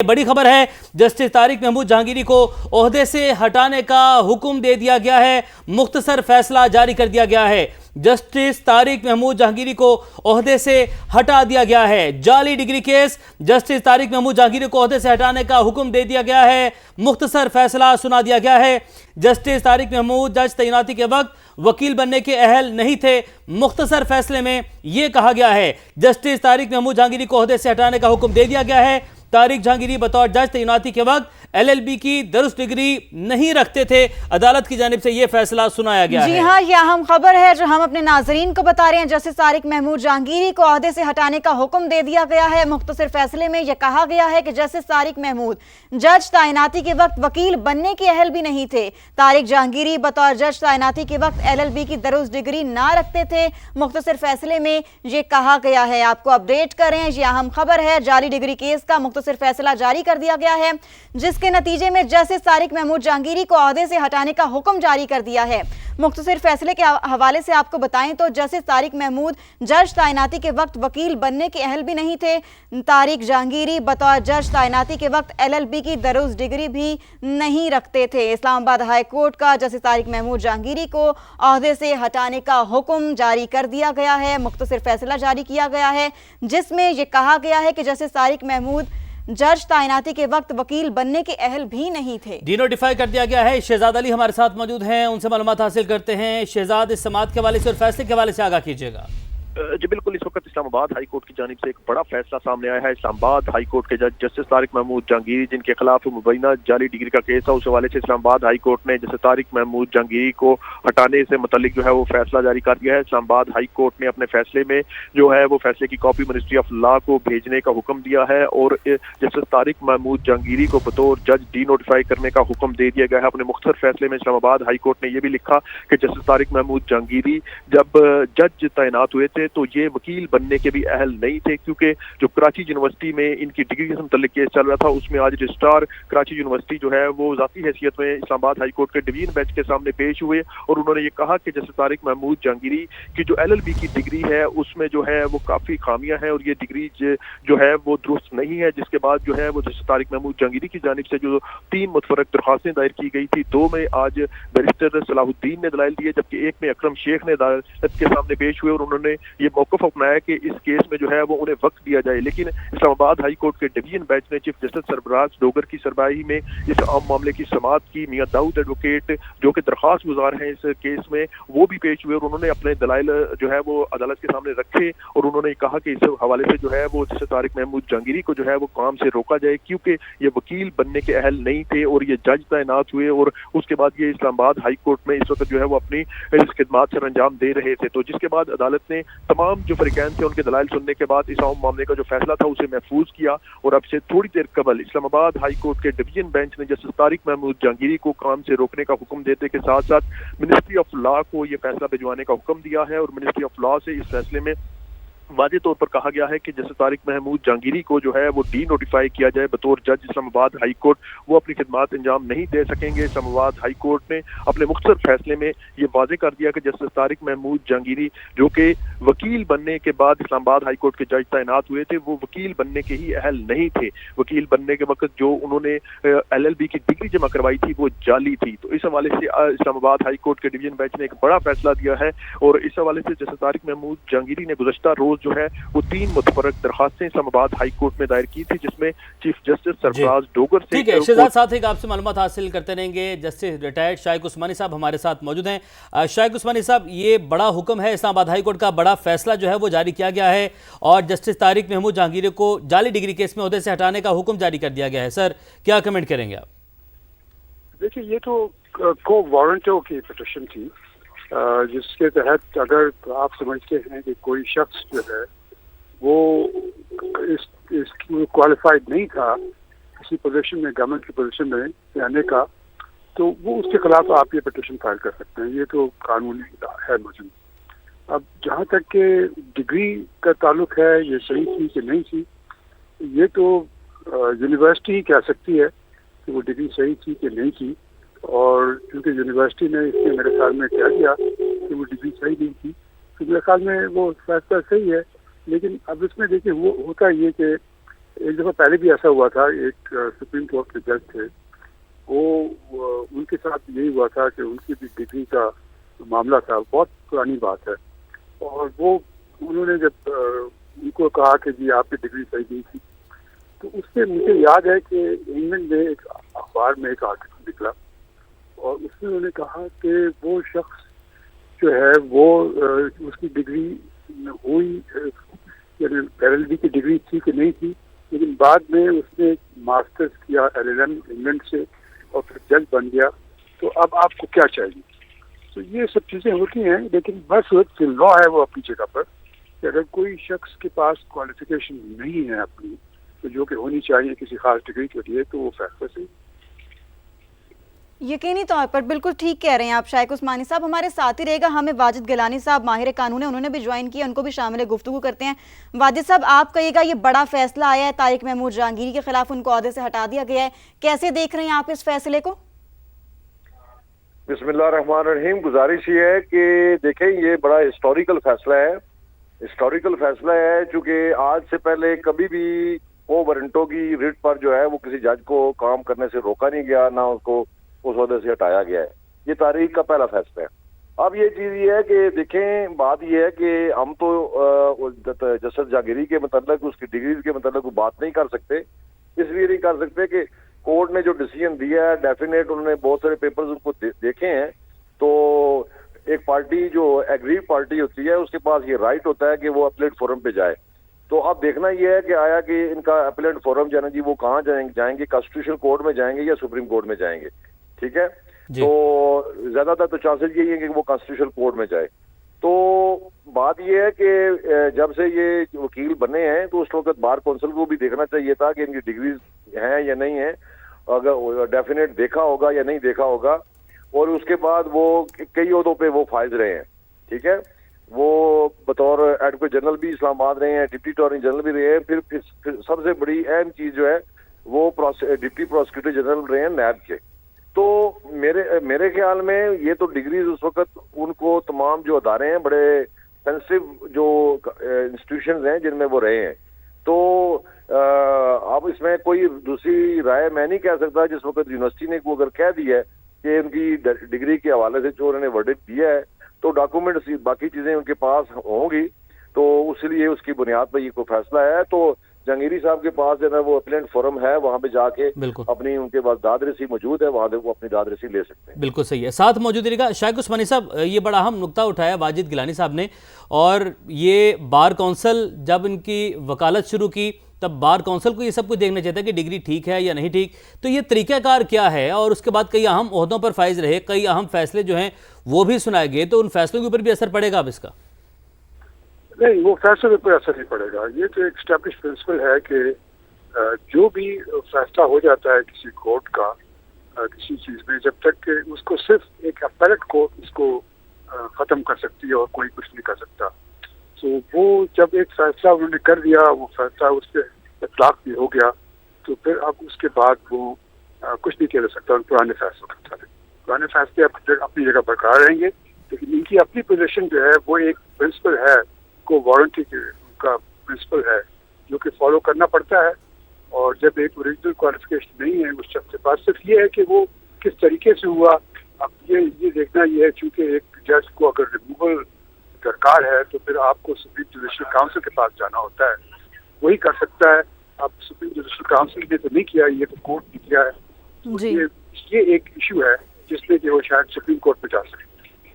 बड़ी खबर है, जस्टिस तारिक महमूद जहांगीरी को ओहदे से हटाने का हुक्म दे दिया गया है। मुख्तसर फैसला जारी कर दिया गया है। जस्टिस तारिक महमूद जहांगीरी को ओहदे से हटा दिया गया है। जाली degree case, justice Tariq Mahmood Jahangiri को ओहदे से हटाने का हुक्म दे दिया गया है। मुख्तसर फैसला सुना दिया गया है। जस्टिस तारिक महमूद जज तैनाती के वक्त वकील बनने के अहल नहीं थे। मुख्तसर फैसले में यह कहा गया है, जस्टिस तारिक महमूद जहांगीरी को ओहदे से हटाने का हुक्म दे दिया गया है। तारिक जहांगीरी बतौर जज तैनाती के वक्त एलएलबी की दरुस्त डिग्री नहीं रखते थे। अदालत की जानिब से यह फैसला सुनाया गया है। जी हाँ, यह अहम खबर है जो हम अपने नाजरीन को बता रहे हैं। जस्टिस तारिक महमूद जहांगीरी को ओहदे से हटाने का हुक्म दे दिया गया है। मुख्तसर फैसले में यह कहा गया है कि जस्टिस तारिक महमूद जज तैनाती के वक्त वकील बनने के अहल भी नहीं थे। तारिक जहांगीरी बतौर जज तैनाती के वक्त एलएलबी की दरुस्त डिग्री ना रखते थे। मुख्तसर फैसले में यह कहा गया है। आपको अपडेट करें, यह अहम खबर है। जाली डिग्री केस का मुख्तसर फैसला जारी कर दिया गया है, जिसके नतीजे में जस्टिस तारिक महमूद जहांगीरी को ओहदे से हटाने का हुक्म जारी कर दिया है। मुख्तसर फैसले के हवाले से आपको बताएं तो जस्टिस तारिक महमूद जज तैनाती के वक्त वकील बनने के अहल भी नहीं थे। तारिक जहांगीरी बतौर जज तैनाती के वक्त एलएलबी की दरुस्त डिग्री भी नहीं रखते थे। इस्लामाबाद हाई कोर्ट का जस्टिस तारिक महमूद जहांगीरी को ओहदे से हटाने का हुक्म जारी कर दिया गया है। मुख्तसर फैसला जारी किया गया है, जिसमें यह कहा गया है कि जस्टिस तारिक महमूद जज तैनाती के वक्त वकील बनने के अहल भी नहीं थे। डिनोटिफाई कर दिया गया है। शहजाद अली हमारे साथ मौजूद हैं, उनसे मालूमात हासिल करते हैं। शहजाद, इस समाअत के हवाले से और फैसले के हवाले से आगाह कीजिएगा। जी बिल्कुल, इस वक्त इस्लामाबाद हाई कोर्ट की जानिब से एक बड़ा फैसला सामने आया है। इस्लामाबाद हाई कोर्ट के जज जस्टिस तारिक महमूद जहांगीरी, जिनके खिलाफ मुबैना जाली डिग्री का केस है, उस हवाले से इस्लामाबाद हाई कोर्ट ने जस्टिस तारिक महमूद जहांगीरी को हटाने से मुतल्लिक जो है वो फैसला जारी कर दिया है। इस्लामाबाद हाई कोर्ट ने अपने फैसले में जो है वो फैसले की कॉपी मिनिस्ट्री ऑफ लॉ को भेजने का हुक्म दिया है और जस्टिस तारिक महमूद जहांगीरी को बतौर जज डीनोटिफाई करने का हुक्म दे दिया गया है। अपने मुख्तसर फैसले में इस्लामाबाद हाई कोर्ट ने यह भी लिखा कि जस्टिस तारिक महमूद जहांगीरी जब जज तैनात हुए थे तो ये वकील बनने के भी अहल नहीं थे, क्योंकि जो कराची यूनिवर्सिटी में इनकी डिग्री से मुतल्लिक केस चल रहा था, उसमें आज रजिस्ट्रार कराची यूनिवर्सिटी जो है वो जाती हैसियत में इस्लामाबाद हाई कोर्ट के डिवीजन बेंच के सामने पेश हुए और उन्होंने ये कहा कि जस्टिस तारिक महमूद जहांगीरी की जो एलएलबी की डिग्री है उसमें जो है वो काफी खामियां हैं और ये डिग्री जो है वो दुरुस्त नहीं है। जिसके बाद जो है वो जस्टिस तारिक महमूद जहांगीरी की जानिब से जो 3 मुतफरक दरख्वास्तें दायर की गई थी, 2 में आज बैरिस्टर सलाहुद्दीन ने दलाइल दिए, जबकि एक में अकरम शेख ने अदालत के सामने पेश हुए और उन्होंने ये मौक़िफ़ अपनाया कि इस केस में जो है वो उन्हें वक्त दिया जाए। लेकिन इस्लामाबाद हाई कोर्ट के डिवीजन बेंच ने चीफ जस्टिस सरबराज डोगर की सरबराही में इस आम मामले की समाअत की। मियां दाऊद एडवोकेट जो कि दरख्वास्त गुजार हैं इस केस में, वो भी पेश हुए और उन्होंने अपने दलाइल जो है वो अदालत के सामने रखे और उन्होंने कहा कि इस हवाले से जो है वो जस्टिस तारिक महमूद जहांगीरी को जो है वो काम से रोका जाए, क्योंकि ये वकील बनने के अहल नहीं थे और ये जज तैनात हुए और उसके बाद ये इस्लामाबाद हाई कोर्ट में इस वक्त जो है वो अपनी इस खिदमात सर अंजाम दे रहे थे। तो जिसके बाद अदालत ने तमाम जो फरीकैन थे उनके दलाइल सुनने के बाद इस आम मामले का जो फैसला था उसे महफूज किया और अब से थोड़ी देर कबल इस्लामाबाद हाई कोर्ट के डिवीजन बेंच ने जस्टिस तारिक महमूद जहांगीरी को काम से रोकने का हुक्म देने के साथ साथ मिनिस्ट्री ऑफ लॉ को यह फैसला भिजवाने का हुक्म दिया है और मिनिस्ट्री ऑफ लॉ से इस फैसले में वाज़ेह तौर पर कहा गया है कि जस्टिस तारिक महमूद जहांगीरी को जो है वो डी नोटिफाई किया जाए बतौर जज इस्लामाबाद हाई कोर्ट। वो अपनी खिदमात अंजाम नहीं दे सकेंगे। इस्लामाबाद हाई कोर्ट ने अपने मुख्तसर फैसले में ये वाज़ेह कर दिया कि जस्टिस तारिक महमूद जहांगीरी जो कि वकील बनने के बाद इस्लामाबाद हाई कोर्ट के जज तैनात हुए थे, वो वकील बनने के ही अहल नहीं थे। वकील बनने के वक्त जो उन्होंने एलएलबी की डिग्री जमा करवाई थी वो जाली थी। तो इस हवाले से इस्लामाबाद हाई कोर्ट के डिवीजन बेंच ने एक बड़ा फैसला दिया है और इस हवाले से जस्टिस तारिक महमूद जहांगीरी ने गुज़श्ता रोज जो है वो 3 मुतफरक दरखास्तें इस्लामाबाद हाई कोर्ट में दायर की थी, जिसमें चीफ जस्टिस सरफराज डोगर से। ठीक है शहजाद साहब, एक आपसे मालूमात हासिल करते रहेंगे। जस्टिस रिटायर्ड शाइक उस्मानी साहब हमारे साथ मौजूद हैं। शाइक उस्मानी साहब, ये बड़ा हुक्म है, इस्लामाबाद हाई कोर्ट का बड़ा फैसला जो है वो जारी किया गया है और जस्टिस तारिक महमूद जहांगीरी को जाली डिग्री केस में ओहदे से हटाने का हुक्म जारी कर दिया गया है। सर, क्या कमेंट करेंगे आप? देखिए, ये तो को वारंटों की पिटीशन थी, जिसके तहत अगर आप समझते हैं कि कोई शख्स जो है वो इस क्वालिफाइड नहीं था किसी पोजीशन में, गवर्नमेंट की पोजीशन में रहने का, तो वो उसके खिलाफ आप ये पिटीशन फाइल कर सकते हैं। ये तो कानूनी है मौजूद। अब जहाँ तक के डिग्री का ताल्लुक है, ये सही थी कि नहीं थी, ये तो यूनिवर्सिटी ही कह सकती है कि वो डिग्री सही थी कि नहीं थी। और क्योंकि यूनिवर्सिटी ने इसमें मेरे ख्याल में कह दिया कि वो डिग्री सही नहीं थी, तो मेरे ख्याल में वो फैसला सही है। लेकिन अब इसमें देखिए वो होता ये कि एक दफ़ा पहले भी ऐसा हुआ था, एक सुप्रीम कोर्ट के जज थे, वो उनके साथ यही हुआ था कि उनकी भी डिग्री का मामला था, बहुत पुरानी बात है, और वो उन्होंने जब उनको कहा कि जी आपकी डिग्री सही नहीं थी, तो उससे मुझे याद है कि इंग्लैंड में एक अखबार में एक आर्टिकल निकला और उसमें उन्होंने कहा कि वो शख्स जो है वो उसकी डिग्री हुई, यानी LLB की डिग्री थी कि नहीं थी, लेकिन बाद में उसने मास्टर्स किया LLM इंग्लैंड से और फिर जज बन गया। तो अब आपको क्या चाहिए? तो ये सब चीज़ें होती हैं, लेकिन बस जो लॉ है वो अपनी जगह पर, कि अगर कोई शख्स के पास क्वालिफिकेशन नहीं है अपनी, तो जो कि होनी चाहिए किसी खास डिग्री के लिए, तो वो फैसला से। यकीनी तौर पर बिल्कुल ठीक कह रहे हैं आप शाइक उस्मानी साहब। हमारे साथ ही रहेगा हमें वाजिद गिलानी साहब, माहिर कानून है, उन्होंने भी ज्वाइन किया, उनको भी शामिल गुफ्तगू करते हैं। वाजिद साहब, आप कहिएगा ये बड़ा फैसला आया है, तारिक महमूद जहांगीरी के खिलाफ उनको ओहदे से हटा दिया गया है, कैसे देख रहे हैं आप इस फैसले को? बिस्मिल्लाहिर्रहमानिर्रहीम। गुजारिश ये है कि देखें, ये बड़ा हिस्टोरिकल फैसला है। हिस्टोरिकल फैसला है चूंकि आज से पहले कभी भी वो वारंटों की रिट पर जो है वो किसी जज को काम करने से रोका नहीं गया, ना उसको उस ओहदे से हटाया गया है। ये तारीख का पहला फैसला है। अब ये चीज ये है कि देखें, बात ये है कि हम तो जस्टिस जहांगीरी के मतलब उसकी डिग्रीज के मतलब बात नहीं कर सकते, इसलिए नहीं कर सकते कि कोर्ट ने जो डिसीजन दिया है, डेफिनेट उन्होंने बहुत सारे पेपर्स उनको देखे हैं। तो एक पार्टी जो एग्रीव पार्टी होती है उसके पास ये राइट होता है कि वो अपीलेट फोरम पे जाए। तो अब देखना ये है कि आया कि इनका अपीलेट फोरम जाना जी वो कहाँ जाएंगे, कॉन्स्टिट्यूशनल कोर्ट में जाएंगे या सुप्रीम कोर्ट में जाएंगे, ठीक है। तो ज्यादातर तो चांसेस यही है कि वो कॉन्स्टिट्यूशनल कोर्ट में जाए। तो बात ये है कि जब से ये वकील बने हैं तो उस वक्त बार काउंसिल को भी देखना चाहिए था कि इनकी डिग्रीज हैं या नहीं है, अगर डेफिनेट देखा होगा या नहीं देखा होगा, और उसके बाद वो कई ओहदों पे वो फाइज रहे हैं, ठीक है। वो बतौर एडवोकेट जनरल भी इस्लामाबाद रहे हैं, डिप्टी अटॉर्नी जनरल भी रहे हैं, फिर सबसे बड़ी अहम चीज जो है वो डिप्टी प्रोसिक्यूटर जनरल रहे हैं नैब के। तो मेरे ख्याल में ये तो डिग्रीज उस वक्त उनको तमाम जो अदारे हैं, बड़े सेंसिटिव जो इंस्टीट्यूशंस हैं जिनमें वो रहे हैं। तो अब इसमें कोई दूसरी राय मैं नहीं कह सकता। जिस वक्त यूनिवर्सिटी ने वो अगर कह दिया है कि उनकी डिग्री के हवाले से जो उन्होंने वर्डिक्ट दिया है, तो डॉक्यूमेंट्स बाकी चीजें उनके पास होंगी, तो उसलिए उसकी बुनियाद पर ये कोई फैसला है। तो जहांगीरी साहब के पास जो है वो अपीलेट फोरम है, वहां पे जाके अपनी उनके पास दादरसी मौजूद है, वहां से वो अपनी दादरसी ले सकते हैं। बिल्कुल सही है। साथ मौजूद रहेगा शाइक उस्मानी साहब। ये बड़ा अहम नुक्ता उठाया वाजिद गिलानी साहब ने, और ये बार काउंसिल जब इनकी वकालत शुरू की तब बार काउंसिल को ये सब कुछ देखना चाहिए था कि डिग्री ठीक है या नहीं ठीक। तो ये तरीकाकार क्या है, और उसके बाद कई अहम ओहदों पर फाइज रहे, कई अहम फैसले जो हैं वो भी सुनाए गए, तो उन फैसलों के ऊपर भी असर पड़ेगा अब इसका? नहीं, वो फैसले पर असर नहीं पड़ेगा। ये तो एक एस्टैब्लिश प्रिंसिपल है कि जो भी फैसला हो जाता है किसी कोर्ट का किसी चीज में, जब तक कि उसको सिर्फ एक अपीलेट कोर्ट उसको खत्म कर सकती है और कोई कुछ नहीं कर सकता। तो वो जब एक फैसला उन्होंने कर दिया, वो फैसला उससे इतलाक भी हो गया, तो फिर अब उसके बाद वो कुछ नहीं किया जा सकता उन पुराने फैसलों के मुताबिक। पुराने फैसले अपनी जगह बरकरार रहेंगे, लेकिन इनकी अपनी पोजीशन जो है वो एक प्रिंसिपल है, को वारंटी का प्रिंसिपल है, जो कि फॉलो करना पड़ता है। और जब एक ओरिजिनल क्वालिफिकेशन नहीं है उस शख्स के पास, सिर्फ ये है कि वो किस तरीके से हुआ। अब ये देखना ये है, चूंकि एक जज को अगर रिमूवल दरकार है तो फिर आपको सुप्रीम जुडिशल काउंसिल के पास जाना होता है, वही कर सकता है। अब सुप्रीम जुडिशल काउंसिल ने तो नहीं किया, ये तो कोर्ट ने किया है। तो ये एक इशू है जिसमें कि वो शायद सुप्रीम कोर्ट में जा सके।